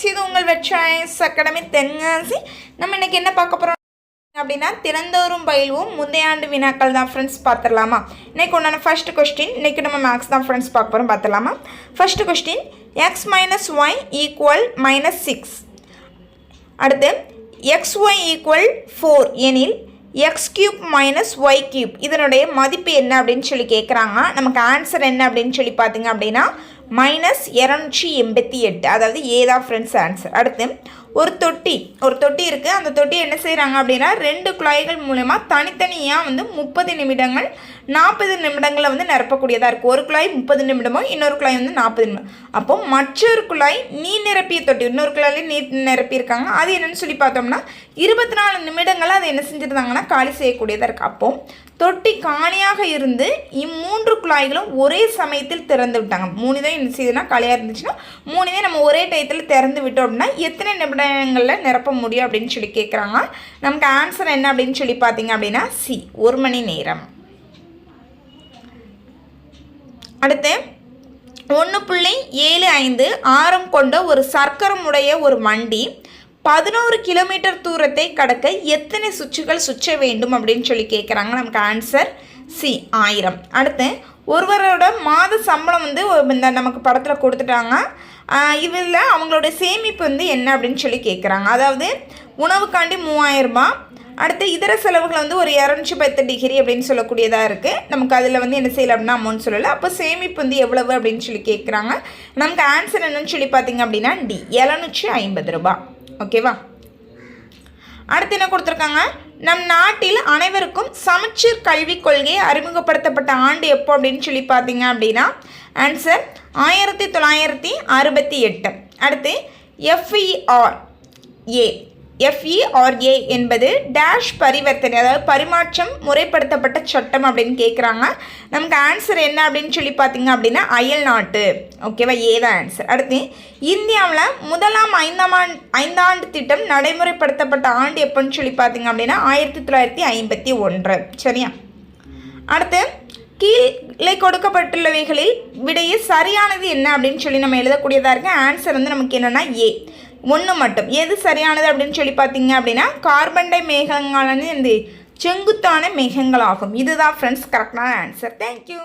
Friends, இது உங்கள் வெட்சாய்ஸ் academy Tenkasi. நம்ம இன்றைக்கி என்ன பார்க்க போகிறோம் அப்படின்னா, திறந்தோறும் பயில்வோம் முந்தைய ஆண்டு வினாக்கள் தான் ஃப்ரெண்ட்ஸ். பார்த்துடலாமா? இன்றைக்கி உண்டான ஃபர்ஸ்ட் கொஸ்டின். இன்றைக்கி நம்ம மேக்ஸ் தான் ஃப்ரெண்ட்ஸ் பார்க்க போகிறோம். பார்த்துடலாமா? First question, x - y = -6. அடுத்து xy = 4 எனில் x³ - y³ இதனுடைய மதிப்பு என்ன அப்படின்னு சொல்லி கேட்குறாங்க. நமக்கு ஆன்சர் என்ன அப்படின்னு சொல்லி பார்த்தீங்க அப்படின்னா -288. அதாவது ஏதான் ஃப்ரெண்ட்ஸ் ஆன்சர். அடுத்து ஒரு தொட்டி இருக்குது. அந்த தொட்டி என்ன செய்கிறாங்க அப்படின்னா 2 குழாய்கள் மூலமா தனித்தனியாக 30 நிமிடங்கள் 40 நிமிடங்களில் நிரப்பக்கூடியதாக இருக்குது. ஒரு குழாய் 30 நிமிடமோ இன்னொரு குழாய் 40 நிமிடம். அப்போ மற்றொரு குழாய் நீர் நிரப்பிய தொட்டி, இன்னொரு குழாயிலே நீர் நிரப்பியிருக்காங்க. அது என்னென்னு சொல்லி பார்த்தோம்னா 24 நிமிடங்கள் அதை என்ன செஞ்சுருந்தாங்கன்னா காலி செய்யக்கூடியதாக இருக்குது. அப்போ தொட்டி காலியாக இருந்து இம்மூன்று குழாய்களும் ஒரே சமயத்தில் திறந்து விட்டாங்க. 3 தான் என்ன செய்யுதுன்னா காலியாக இருந்துச்சுன்னா 3 நம்ம ஒரே டயத்தில் திறந்து விட்டோம் அப்படின்னா எத்தனை நிமிடங்களில் நிரப்ப முடியும் அப்படின்னு சொல்லி கேட்குறாங்க. நமக்கு ஆன்சர் என்ன அப்படின்னு சொல்லி பார்த்தீங்க அப்படின்னா சி, 1 மணி நேரம். அடுத்து 1.75 ஆரம் கொண்ட ஒரு சக்கரமுடைய ஒரு வண்டி 11 கிலோமீட்டர் தூரத்தை கடக்க எத்தனை சுற்றுகள் சுற்ற வேண்டும் அப்படின்னு சொல்லி கேட்குறாங்க. நமக்கு ஆன்சர் சி, 1000. அடுத்து ஒருவரோட மாத சம்பளம் நமக்கு படத்தில் கொடுத்துட்டாங்க. இதில் அவங்களோட சேமிப்பு என்ன அப்படின்னு சொல்லி கேட்குறாங்க. அதாவது உணவுக்காண்டி 3000 ரூபாய். அடுத்து இதர செலவுகள் ஒரு 210 டிகிரி அப்படின்னு சொல்லக்கூடியதாக இருக்குது. நமக்கு அதில் என்ன செய்யலை அப்படின்னா அமௌண்ட் சொல்லலை. அப்போ சேமிப்பு எவ்வளவு அப்படின்னு சொல்லி கேட்குறாங்க. நமக்கு ஆன்சர் என்னன்னு சொல்லி பார்த்தீங்க அப்படின்னா டி, 750 ரூபாய். ஓகேவா? அடுத்து என்ன கொடுத்துருக்காங்க, நம் நாட்டில் அனைவருக்கும் சமச்சீர் கல்விக் கொள்கை அறிமுகப்படுத்தப்பட்ட ஆண்டு எப்போ அப்படின்னு சொல்லி பார்த்தீங்க அப்படின்னா ஆன்சர் 1968. அடுத்து FERA என்பது டேஷ் பரிவர்த்தனை, அதாவது பரிமாற்றம் முறைப்படுத்தப்பட்ட சட்டம் அப்படின்னு கேட்குறாங்க. நமக்கு ஆன்சர் என்ன அப்படின்னு சொல்லி பார்த்தீங்க அப்படின்னா அயல் நாட்டு. ஓகேவா? ஏதான் ஆன்சர். அடுத்து இந்தியாவில் முதலாம் 5ஆண்டு திட்டம் நடைமுறைப்படுத்தப்பட்ட ஆண்டு எப்போன்னு சொல்லி பார்த்தீங்க அப்படின்னா 1951. சரியா? அடுத்து கீழே கொடுக்கப்பட்டுள்ளவைகளில் விடையே சரியானது என்ன அப்படின்னு சொல்லி நம்ம எழுதக்கூடியதாக இருக்குது. ஆன்சர் நமக்கு என்னென்னா ஏ, 1 மட்டும். எது சரியானது அப்படின்னு சொல்லி பார்த்தீங்க அப்படின்னா கார்பன் டை மேகங்களானது செங்குத்தான மேகங்களாகும். இதுதான் ஃப்ரெண்ட்ஸ் கரெக்டான ஆன்சர். தேங்க்யூ.